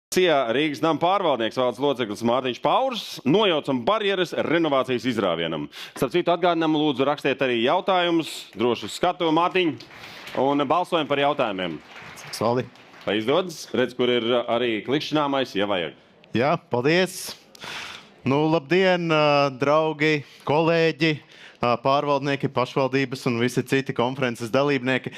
Rīgas nama pārvaldnieks valdes loceklis Mārtiņš Paužs nojaucam barjeras renovācijas izrāvienam. Starp citu atgādinām, lūdzu rakstiet arī jautājumus, droši uz skatu, Mārtiņ, un balsojam par jautājumiem. Saldi. Lai izdodas, redz, kur ir arī klikšķināmais, ja vajag. Jā, paldies. Labdien, draugi, kolēģi, pārvaldnieki, pašvaldības un visi citi konferences dalībnieki.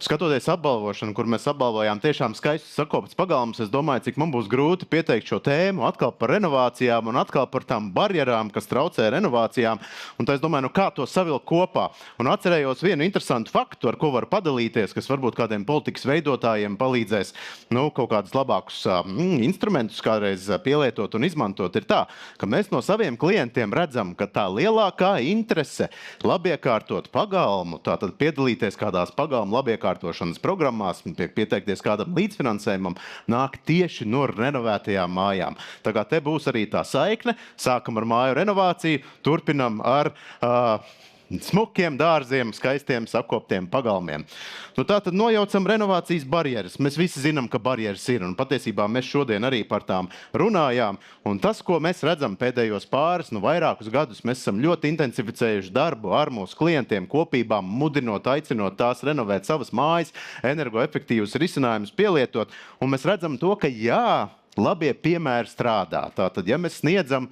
Skatoties apbalvošanu, kur mēs apbalvojām tiešām skaistus sakopts pagalmus, es domāju, cik man būs grūti pieteikt šo tēmu atkal par renovācijām un atkal par tām barjerām, kas traucē renovācijām. Un tā es domāju, kā to savilkt kopā. Un atcerējos vienu interesantu faktu, ar ko var padalīties, kas varbūt kādiem politikas veidotājiem palīdzēs kaut kādus labākus instrumentus kādreiz pielietot un izmantot. Ir tā, ka mēs no saviem klientiem redzam, ka tā lielākā interese labiekārtot pagalmu, tātad piedalīties kādās pagalmu labiekārtošanas programmās, pieteikties kādam līdzfinansējumam, nāk tieši no renovētajām mājām. Tā kā te būs arī tā saikne, sākam ar māju renovāciju, turpinam ar smukiem dārziem, skaistiem sakoptiem pagalmiem. Tātad nojaucam renovācijas barjeras. Mēs visi zinām, ka barjeras ir, un patiesībā mēs šodien arī par tām runājām. Un tas, ko mēs redzam pēdējos pāris, vairākus gadus, mēs esam ļoti intensificējuši darbu ar mūsu klientiem kopībām, mudinot, aicinot tās renovēt savas mājas, energoefektīvus risinājumus pielietot. Un mēs redzam to, ka jā, labie piemēri strādā. Tātad, ja mēs sniedzam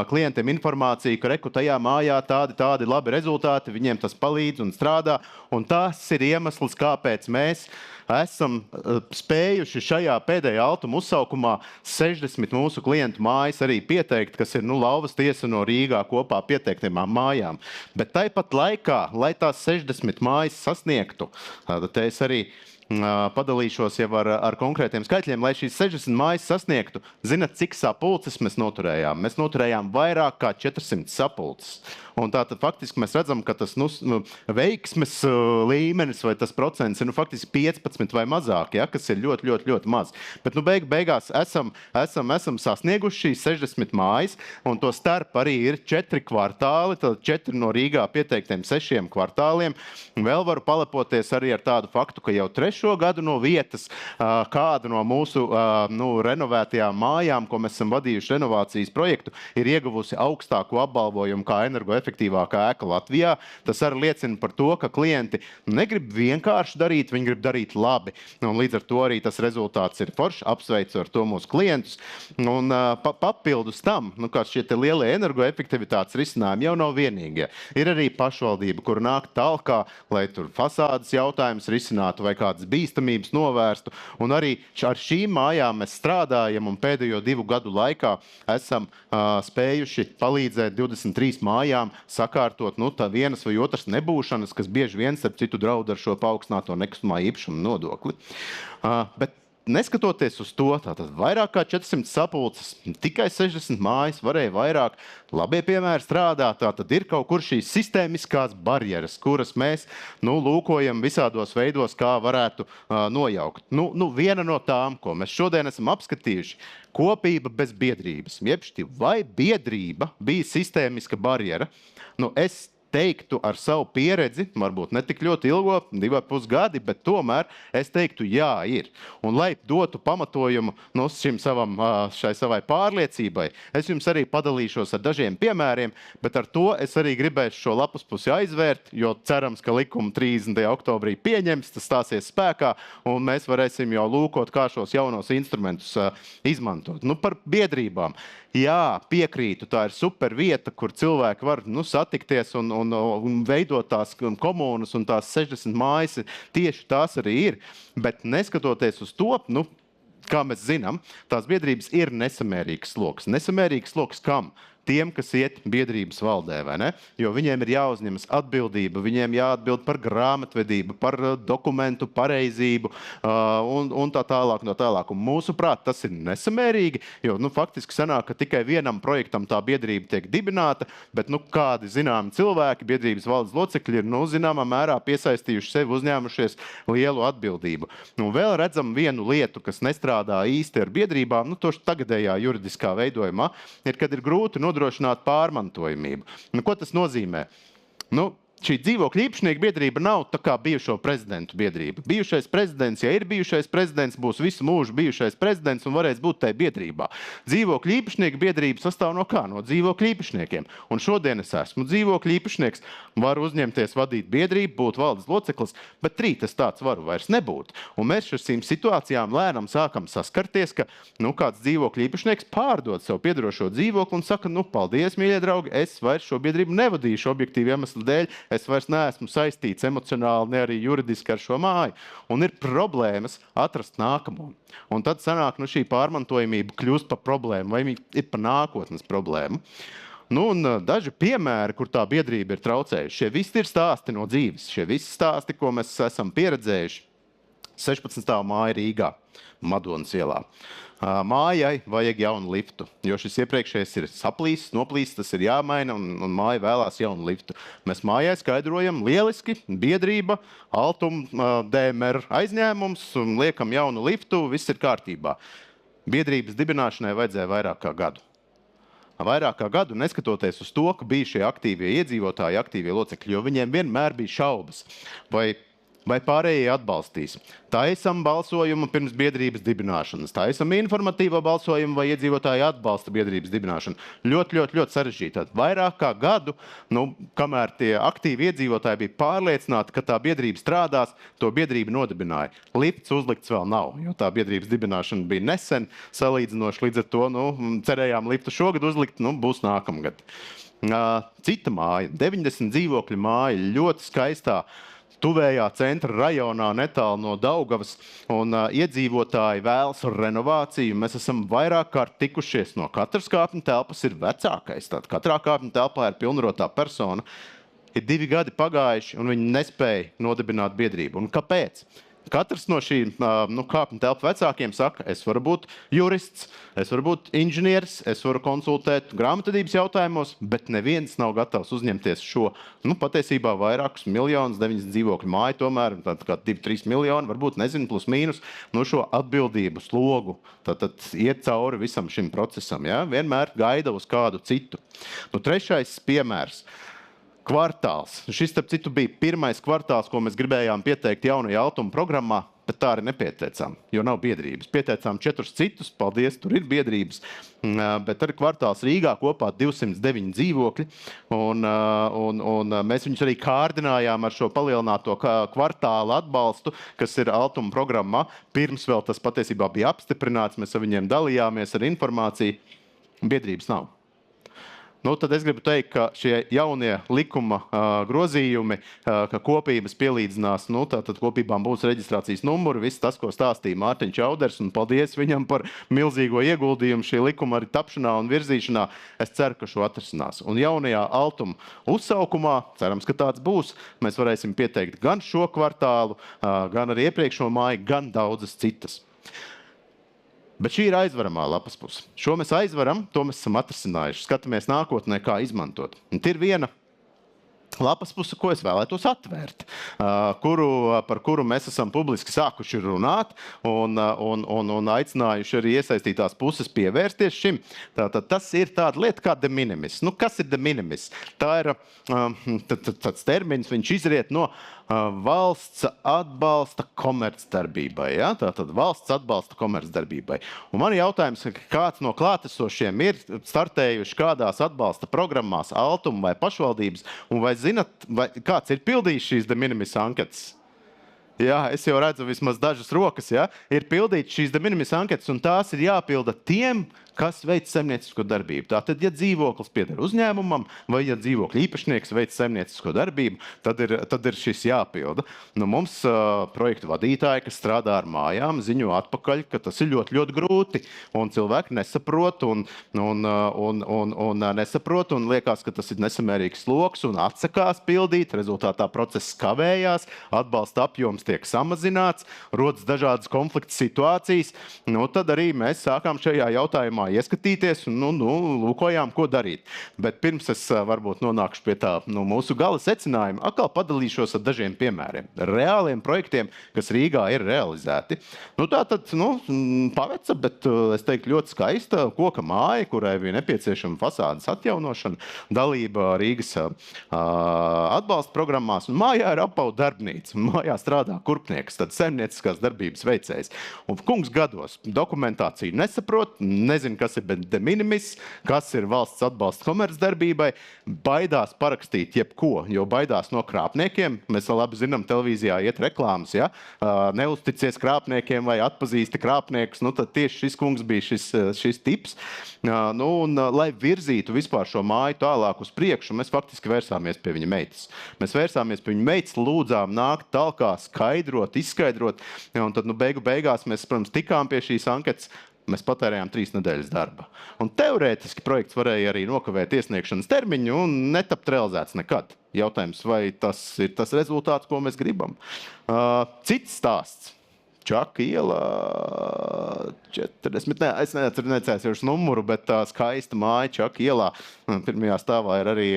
klientiem informāciju, ka reku tajā mājā tādi labi rezultāti, viņiem tas palīdz un strādā, un tas ir iemesls, kāpēc mēs esam spējuši šajā pēdējā altuma uzsaukumā 60 mūsu klientu mājas arī pieteikt, kas ir Lauvas tiesa no Rīgā kopā pieteiktiem mājām. Bet tāpat laikā, lai tās 60 mājas sasniegtu, te es arī padalīšos jau ar konkrētiem skaitļiem, lai šīs 60 mājas sasniegtu. Zinat, cik sapulces mēs noturējām? Mēs noturējām vairāk kā 400 sapulces. Un tātad faktiski mēs redzam, ka tas veiksmes līmenis vai tas procents ir faktiski 15 vai mazāk, ja, kas ir ļoti, ļoti, ļoti maz. Bet beigās esam sasnieguši šīs 60 mājas, un to starp arī ir 4 kvartāli, tad 4 no Rīgā pieteiktiem 6 kvartāliem. Vēl varu palepoties arī ar tādu faktu, ka jau 3. gadu no vietas kādu no mūsu renovētajām mājām, ko mēs esam vadījuši renovācijas projektu, ir ieguvusi augstāku apbalvojumu kā energoefektīvākā ēka Latvijā. Tas arī liecina par to, ka klienti negrib vienkārši darīt, viņi grib darīt labi. Un līdz ar to arī tas rezultāts ir foršs. Apsveicu ar to mūsu klientus. Un papildus tam, kā šie lielie energoefektivitātes risinājumi jau nav vienīgie. Ir arī pašvaldība, kur nāk talkā, lai tur fasādes jautājumus risinātu vai kādas bīstamības novērstu. Un arī ar šīm mājām mēs strādājam un pēdējo 2 gadu laikā esam spējuši palīdzēt 23 mājām sakārtot tā vienas vai otras nebūšanas, kas bieži vien starp citu draud ar šo paaugstināto nekustamā īpašuma nodokli. Bet neskatoties uz to, tātad vairāk kā 400 sapulces, tikai 60 mājas, varēja vairāk, labie piemēri strādā, tātad ir kaut kur šīs sistēmiskās barjeras, kuras mēs lūkojam visādos veidos, kā varētu nojaukt. Viena no tām, ko mēs šodien esam apskatījuši, kopība bez biedrības. Vai biedrība bija sistēmiska barjera? Es teiktu ar savu pieredzi, varbūt ne tik ļoti ilgo, 2,5 gadi, bet tomēr es teiktu, jā, ir. Un lai dotu pamatojumu šai savai pārliecībai, es jums arī padalīšos ar dažiem piemēriem, bet ar to es arī gribēšu šo lapas pusi aizvērt, jo cerams, ka likumu 30. oktobrī pieņems, tas stāsies spēkā, un mēs varēsim jau lūkot, kā šos jaunos instrumentus izmantot. Par biedrībām. Jā, piekrītu, tā ir super vieta, kur cilvēki var satikties un veidot tās komunas, un tās 60 mājas tieši tās arī ir. Bet neskatoties uz to, kā mēs zinām, tās biedrības ir nesamērīgs sloks. Nesamērīgs sloks kam? Tiem, kas iet biedrības valdē, vai ne? Jo viņiem ir jāuzņemas atbildība, viņiem jāatbild par grāmatvedību, par dokumentu pareizību un tā tālāk. Un mūsuprāt, tas ir nesamērīgi, jo faktiski sanāk, ka tikai vienam projektam tā biedrība tiek dibināta, bet kādi zināmi cilvēki, biedrības valdes locekļi ir zināmā mērā piesaistījuši sevi, uzņēmušies lielu atbildību. Vēl redzam vienu lietu, kas nestrādā īsti ar biedrībām, toši tagadējā juridiskā veidojumā, ir, kad ir grūti nodrošināt pārmantojamību. Ko tas nozīmē? šī dzīvokļu īpašnieku biedrība nav tā kā bijušo prezidentu biedrība. Bijušais prezidents, ja ir bijušais prezidents, būs visu mūžu bijušais prezidents un varēs būt tajā biedrībā. Dzīvokļu īpašnieku biedrība sastāv no kā? No dzīvokļu īpašniekiem. Un šodien es esmu dzīvokļu īpašnieks, varu uzņemties vadīt biedrību, būt valdes loceklis, bet rīt es tāds varu vairs nebūt. Un mēs ar šīm situācijām lēnām sākam saskarties, ka kāds dzīvokļu īpašnieks pārdod sev piederošo dzīvokli un saka, paldies, mīļie draugi, es vairs šo biedrību nevadīšu objektīvu iemeslu dēļ, es vairs neesmu saistīts emocionāli, ne arī juridiski ar šo māju. Un ir problēmas atrast nākamo. Un tad sanāk, šī pārmantojamība kļūst par problēmu, vai ir par nākotnes problēmu. Un daži piemēri, kur tā biedrība ir traucējuši. Šie visi ir stāsti no dzīves. Šie visi stāsti, ko mēs esam pieredzējuši. 16. māja Rīgā, Madonas ielā. Mājai vajag jaunu liftu, jo šis iepriekšējais ir saplīsis, noplīsis, tas ir jāmaina un māja vēlās jaunu liftu. Mēs mājai skaidrojam lieliski, biedrība, Altum, DMR aizņēmums un liekam jaunu liftu, viss ir kārtībā. Biedrības dibināšanai vajadzēja vairāk kā gadu. Vairāk kā gadu, neskatoties uz to, ka bija šie aktīvie iedzīvotāji, aktīvie locekļi, jo viņiem vienmēr bija šaubas, vai pārējie atbalstīs. Taisam balsojumu pirms biedrības dibināšanas, taisam informatīvo balsojumu, vai iedzīvotāji atbalsta biedrības dibināšanu. Ļoti sarežģīti. Vairāk kā gadu, kamēr tie aktīvi iedzīvotāji bija pārliecināti, ka tā biedrība strādās, to biedrība nodibināja. Lifts uzlikts vēl nav, jo tā biedrības dibināšana bija nesen salīdzinoši, līdz ar to cerējām liftu šogad uzlikt, būs nākamgad. Cita māja, 90 dzīvokļu māja, ļoti skaistā, tuvējā centra rajonā, netālu no Daugavas, un iedzīvotāji vēlas renovāciju. Mēs esam vairāk kārt tikušies no katras kāpņu telpas, ir vecākais. Tātad katrā kāpņu telpā ir pilnvarotā persona. Ir 2 gadi pagājuši, un viņi nespēja nodibināt biedrību. Un kāpēc? Katrs no šīm kāpņu telpu vecākiem saka, es varu būt jurists, es varu būt inženieris, es varu konsultēt grāmatvedības jautājumos, bet neviens nav gatavs uzņemties šo, patiesībā vairākus miljonus, 9 dzīvokļu māju tomēr, tātad kā 2-3 miljoni, varbūt nezinu, plus mīnus, šo atbildību slogu, tātad iet cauri visam šim procesam, ja? Vienmēr gaida uz kādu citu. Trešais piemērs. Kvartāls. Šis, starp citu, bija pirmais kvartāls, ko mēs gribējām pieteikt jaunajā Altuma programmā, bet tā arī nepieteicām, jo nav biedrības. Pieteicām 4 citus, paldies, tur ir biedrības, bet arī kvartāls Rīgā kopā 209 dzīvokļi, un mēs viņus arī kārdinājām ar šo palielināto kvartāla atbalstu, kas ir Altuma programmā. Pirms vēl tas patiesībā bija apstiprināts, mēs ar viņiem dalījāmies ar informāciju, biedrības nav. Tad es gribu teikt, ka šie jaunie likuma grozījumi, ka kopības pielīdzinās, tātad kopībām būs reģistrācijas numuri, viss tas, ko stāstīja Mārtiņš Čauders, un paldies viņam par milzīgo ieguldījumu šī likuma arī tapšanā un virzīšanā. Es ceru, ka šo atrisinās. Un jaunajā Altuma uzsaukumā, cerams, ka tāds būs, mēs varēsim pieteikt gan šo kvartālu, gan arī iepriekšo māju, gan daudzas citas. Bet šī ir aizvaramā lapas puse. Šo mēs aizvaram, to mēs esam atrisinājuši. Skatāmies nākotnē, kā izmantot. Un ir viena lapas puse, ko es vēlētos atvērt, par kuru mēs esam publiski sākuši runāt un aicinājuši arī iesaistītās puses pievērsties šim. Tātad tas ir tāda lieta kā de minimis. Kas ir de minimis? Tā ir tāds termins, viņš izriet no valsts atbalsta komercdarbībai. Ja? Tātad valsts atbalsta komercdarbībai. Un man jautājums, kāds no klātesošiem ir startējuši kādās atbalsta programmās Altuma vai pašvaldības, un vai zinat, kāds ir pildījis šīs de minimis anketas? Jā, es jau redzu vismaz dažas rokas, ja? Ir pildīt šīs de minimis anketas, un tās ir jāpilda tiem, kas veic saimniecisko darbību. Tātad, ja dzīvoklis pieder uzņēmumam, vai ja dzīvokļa īpašnieks veic saimniecisko darbību, tad ir šis jāpilda. Mums projektu vadītāji, kas strādā ar mājām, ziņo atpakaļ, ka tas ir ļoti grūti, un cilvēki nesaprot, nesaprot, un liekas, ka tas ir nesamērīgs sloks, un atsakās pildīt, rezultātā process kavējās, atbalsta apjoms tiek samazināts, rodas dažādas konflikta situācijas, tad arī mēs sākām šajā jautājumā ieskatīties un lūkojām, ko darīt. Bet pirms es varbūt nonākšu pie tā mūsu gala secinājuma, atkal padalīšos ar dažiem piemēriem. Reāliem projektiem, kas Rīgā ir realizēti. Tā tad, paveca, bet es teiktu ļoti skaista koka māja, kurai bija nepieciešama fasādes atjaunošana, dalība Rīgas atbalsta programmās. Un mājā ir apauga darbnīca, un mājā strādā kurpnieks, tad saimnieciskās darbības veicējs. Un kungs gados dokumentāciju nesaprot, nezin, kas ir de minimis, kas ir valsts atbalsta komercdarbībai, baidās parakstīt jebko, jo baidās no krāpniekiem. Mēs labi zinām, televīzijā iet reklāmas, ja? Neusticies krāpniekiem vai atpazīsti krāpniekus, tad tieši šis kungs bija šis tips. Un, lai virzītu vispār šo māju tālāk uz priekšu, mēs faktiski vērsāmies pie viņa meitas. Mēs vērsāmies pie viņa meitas, lūdzām nākt talkā, skaidrot, izskaidrot, un tad beigās mēs, protams, tikām pie šīs anketas. Mēs patērējām 3 nedēļas darba. Un teorētiski projekts varēja arī nokavēt iesniegšanas termiņu un netapt realizēts nekad. Jautājums, vai tas ir tas rezultāts, ko mēs gribam? Cits stāsts. Čaka iela 40, es necēsīšu numuru, bet tā skaista māja Čaka ielā. Pirmajā stāvā ir arī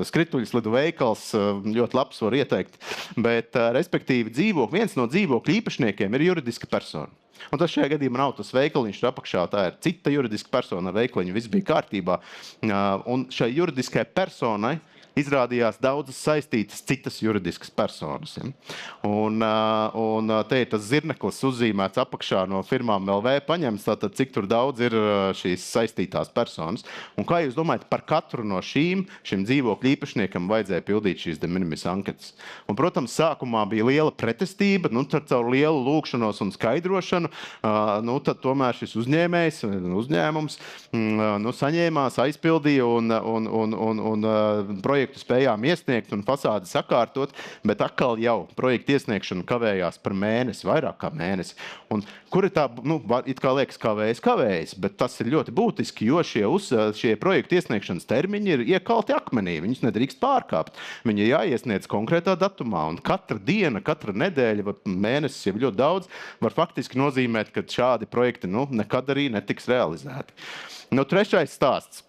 skrituļslidu veikals, ļoti labs var ieteikt. Bet, respektīvi, viens no dzīvokļu īpašniekiem ir juridiska persona. Un tas šajā gadījumā nav tas veikaliņš apakšā, tā ir cita juridiska persona ar veikaliņu, viss bija kārtībā. Un šai juridiskai personai izrādījās daudzas saistītas citas juridiskas personas. Ja? Un te ir tas zirneklis uzzīmēts apakšā no firmām LV paņemts, tātad cik tur daudz ir šīs saistītās personas. Un kā jūs domājat, par katru no šim dzīvokļu īpašniekam vajadzēja pildīt šīs de minimis anketas? Un, protams, sākumā bija liela pretestība, caur lielu lūkšanos un skaidrošanu, tad tomēr šis uzņēmums saņēmās, aizpildīja un projektu spējām iesniegt un fasādi sakārtot, bet atkal jau projekta iesniegšana kavējās par mēnesi, vairāk kā mēnesi. Un kur ir tā, it kā liekas kavējas, bet tas ir ļoti būtiski, jo šie projekta iesniegšanas termiņi ir iekalti akmenī, viņus nedrīkst pārkāpt. Viņi ir jāiesniedz konkrētā datumā, un katra diena, katra nedēļa vai mēnesis jau ļoti daudz var faktiski nozīmēt, ka šādi projekti nekad arī netiks realizēti. Trešais stāsts.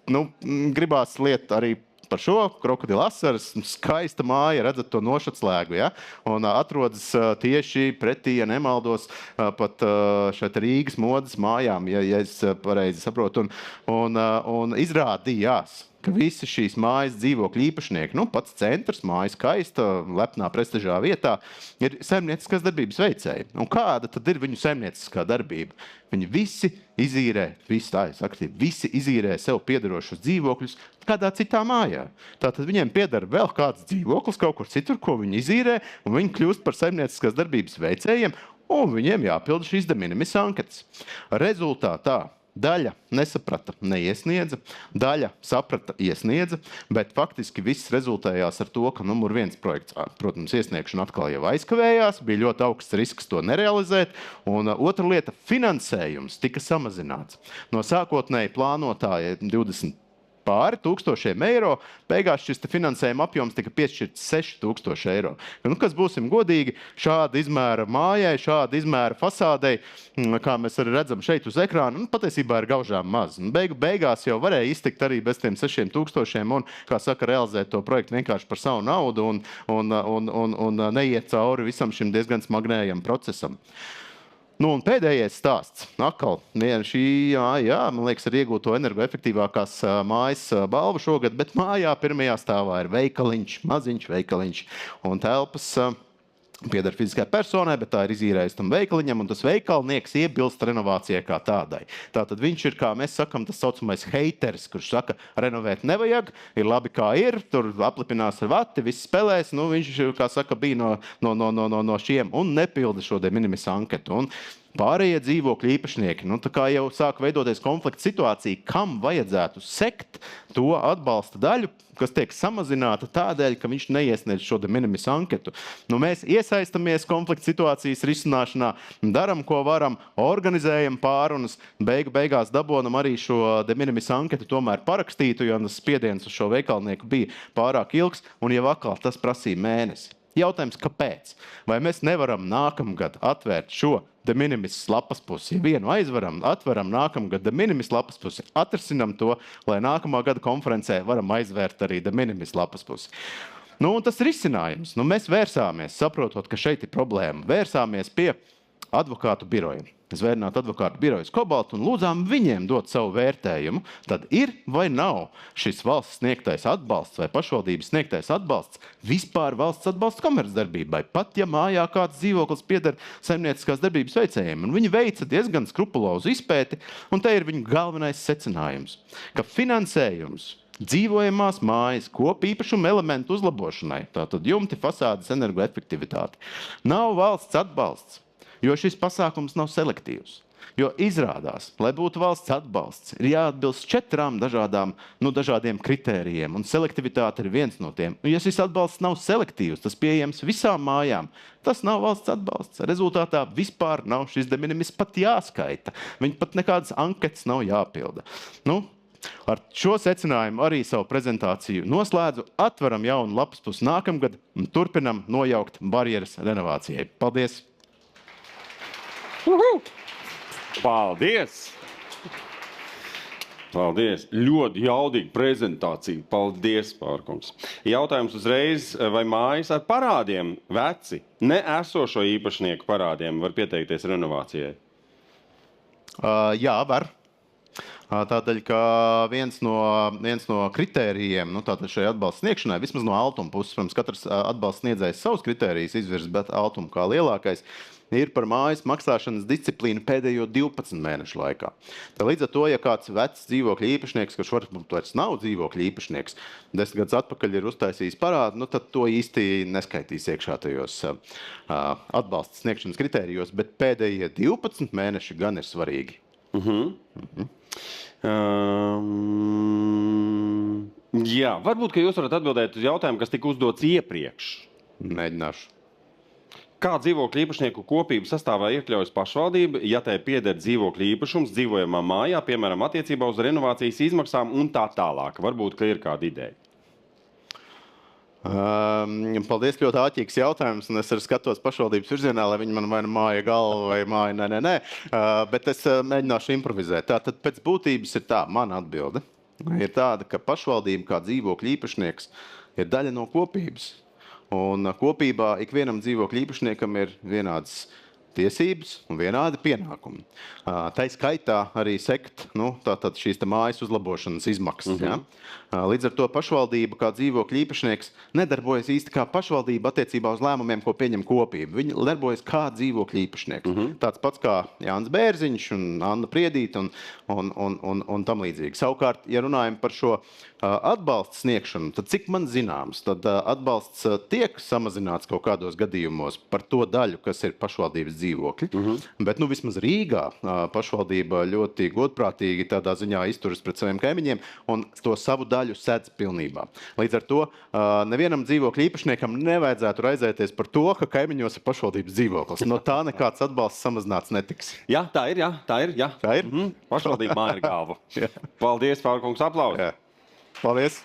Gribās liet arī par šo krokodila asaras, skaista māja, redzat to nošatslēgu, ja? Un atrodas tieši pretī, ja nemaldos, pat šeit Rīgas modes mājām, ja es pareizi saprotu. Un izrādījās, ka visi šīs mājas dzīvokļu īpašnieki, pats centrs, māja skaista, lepnā prestižā vietā, ir saimnieciskās darbības veicēji. Un kāda tad ir viņu saimnieciskā darbība? Viņi visi izīrē sev piederošus dzīvokļus kādā citā mājā. Tātad viņiem pieder vēl kāds dzīvoklis kaut kur citur, ko viņi izīrē, un viņi kļūst par saimnieciskās darbības veicējiem, un viņiem jāpilda šīs de minimis anketas. Rezultātā daļa nesaprata, neiesniedza, daļa saprata, iesniedza, bet faktiski viss rezultējās ar to, ka numur 1 projekts, protams, iesniegšana atkal jau aizkavējās, bija ļoti augsts risks to nerealizēt, un otra lieta, finansējums tika samazināts. No sākotnēji plānotāja 20 pāri 1000 eiro, beigās šis finansējuma apjoms tika piešķirts 6000 eiro. Kas būsim godīgi, šāda izmēra mājai, šāda izmēra fasādei, kā mēs arī redzam šeit uz ekrāna, patiesībā ir gaužām maz. Beigās jau varēja iztikt arī bez tiem 6000 un, kā saka, realizēt to projektu vienkārši par savu naudu un neiet cauri visam šim diezgan smagnējam procesam. Un pēdējais stāsts. Atkal, man liekas, ar iegūto energoefektīvākās mājas balvu šogad, bet mājā pirmajā stāvā ir veikaliņš, maziņš veikaliņš, un telpas pieder fiziskai personai, bet tā ir izīrējusi tam veikaliņam, un tas veikalnieks iebilst renovācijai kā tādai. Tātad viņš ir, kā mēs sakam, tas saucamais heiteris, kurš saka, renovēt nevajag, ir labi kā ir, tur aplipinās ar vati, viss spēlēs, viņš, kā saka, bija no šiem un nepilda šo de minimis anketu. Un pārējie dzīvokļu īpašnieki, tā kā jau sāk veidoties konflikta situācija, kam vajadzētu sekt to atbalsta daļu, kas tiek samazināta tādēļ, ka viņš neiesniedz šo de minimis anketu. Mēs iesaistamies konflikta situācijas risināšanā, daram, ko varam, organizējam pārunas, beigās dabonam arī šo de minimis anketu tomēr parakstītu, jo tas spiediens uz šo veikalnieku bija pārāk ilgs, un jau atkal tas prasīja mēnesi. Jautājums, kāpēc? Vai mēs nevaram nākamgad atvērt šo de minimis lapas pusi? Ja vienu aizvaram, atveram nākamgad de minimis lapas pusi, atrasinam to, lai nākamā gada konferencē varam aizvērt arī de minimis lapas pusi. Nu, un tas ir risinājums. Nu, mēs vērsāmies, saprotot, ka šeit ir problēma. Vērsāmies pie advokātu biroja. Zvērnāt advokātu birojas Kobalt un lūdzām viņiem dot savu vērtējumu. Tad ir vai nav šis valsts sniegtais atbalsts vai pašvaldības sniegtais atbalsts vispār valsts atbalsts komercdarbībai, pat ja mājā kāds dzīvoklis pieder saimnieciskās darbības veicējiem. Un viņi veica diezgan skrupulozu izpēti, un te ir viņu galvenais secinājums, ka finansējums dzīvojamās mājas kopīpašuma elementu uzlabošanai, tātad jumti, fasādes, energoefektivitāte, nav valsts atbalsts. Jo šis pasākums nav selektīvs. Jo izrādās, lai būtu valsts atbalsts, ir jāatbilst 4 dažādiem kritērijiem, un selektivitāte ir viens no tiem. Un ja šis atbalsts nav selektīvs, tas pieejams visām mājām, tas nav valsts atbalsts. Rezultātā vispār nav šis de minimis pat jāskaita. Viņi pat nekādas anketas nav jāpilda. Nu, ar šo secinājumu arī savu prezentāciju noslēdzu. Atveram jaunu lapas pusi nākamgad un turpinam nojaukt barjeras renovācijai. Paldies! Paldies! Paldies! Ļoti jaudīga prezentācija. Paldies, Pārkungs. Jautājums uzreiz, vai mājas ar parādiem veci, neesošo īpašnieku parādiem var pieteikties renovācijai? Jā, var. Tādēļ, ka viens no kritērijiem, tātad šai atbalsta sniegšanai, vismaz no Altuma puses, protams, katrs atbalsta sniedzējs savus kritērijus izvirz, bet Altuma kā lielākais ir par mājas maksāšanas disciplīnu pēdējo 12 mēnešu laikā. Tā līdz ar to, ja kāds vecs dzīvokļa īpašnieks, kurš varbūt vairs nav dzīvokļa īpašnieks, 10 gadus atpakaļ ir uztaisījis parādu, tad to īsti neskaitīs iekšā tajos atbalsta sniegšanas kritērijos, bet pēdējie 12 mēneši gan ir svarīgi. Jā, varbūt, ka jūs varat atbildēt uz jautājumu, kas tika uzdots iepriekš. Mēģināšu. Kā dzīvokļa īpašnieku kopību sastāvā iekļaujas pašvaldība, ja tai pieder dzīvokļa īpašums dzīvojamā mājā, piemēram, attiecībā uz renovācijas izmaksām un tā tālāk? Varbūt, ka ir kāda ideja. Paldies, ļoti āķīgs jautājums, un es arī skatos pašvaldības virzienā, lai viņi man vai nu māja galva vai māja nē. Bet es mēģināšu improvizēt. Tātad pēc būtības ir tā, mana atbilde ir tāda, ka pašvaldība kā dzīvokļa īpašnieks ir daļa no kopības. Un kopībā ikvienam dzīvokļa īpašniekam ir vienādas tiesības un vienādi pienākumi. Tai skaitā arī sekt tātad šīs mājas uzlabošanas izmaksas. Ja? Līdz ar to pašvaldība kā dzīvokļa īpašnieks nedarbojas īsti kā pašvaldība attiecībā uz lēmumiem, ko pieņem kopība. Viņi darbojas kā dzīvokļa īpašnieks. Tāds pats kā Jānis Bērziņš un Anna Priedīte un tam līdzīgi. Savukārt, ja runājam par šo atbalsta sniegšanu, tad cik man zināms, tad atbalsts tiek samazināts kaut kādos gadījumos par to daļu, kas ir pašvaldības dzīvokļi. Bet vismaz Rīgā pašvaldība ļoti godprātīgi tādā ziņā izturas pret saviem kaimiņiem un to savu daļu sedz pilnībā. Līdz ar to nevienam dzīvokļa īpašniekam nevajadzētu raizēties par to, ka kaimiņos ir pašvaldības dzīvoklis. No tā nekāds atbalsts samazināts netiks. Jā, tā ir. Tā ir? Pašvaldība māja ar galvu. Paldies, Pārkungs, aplausi. Paldies.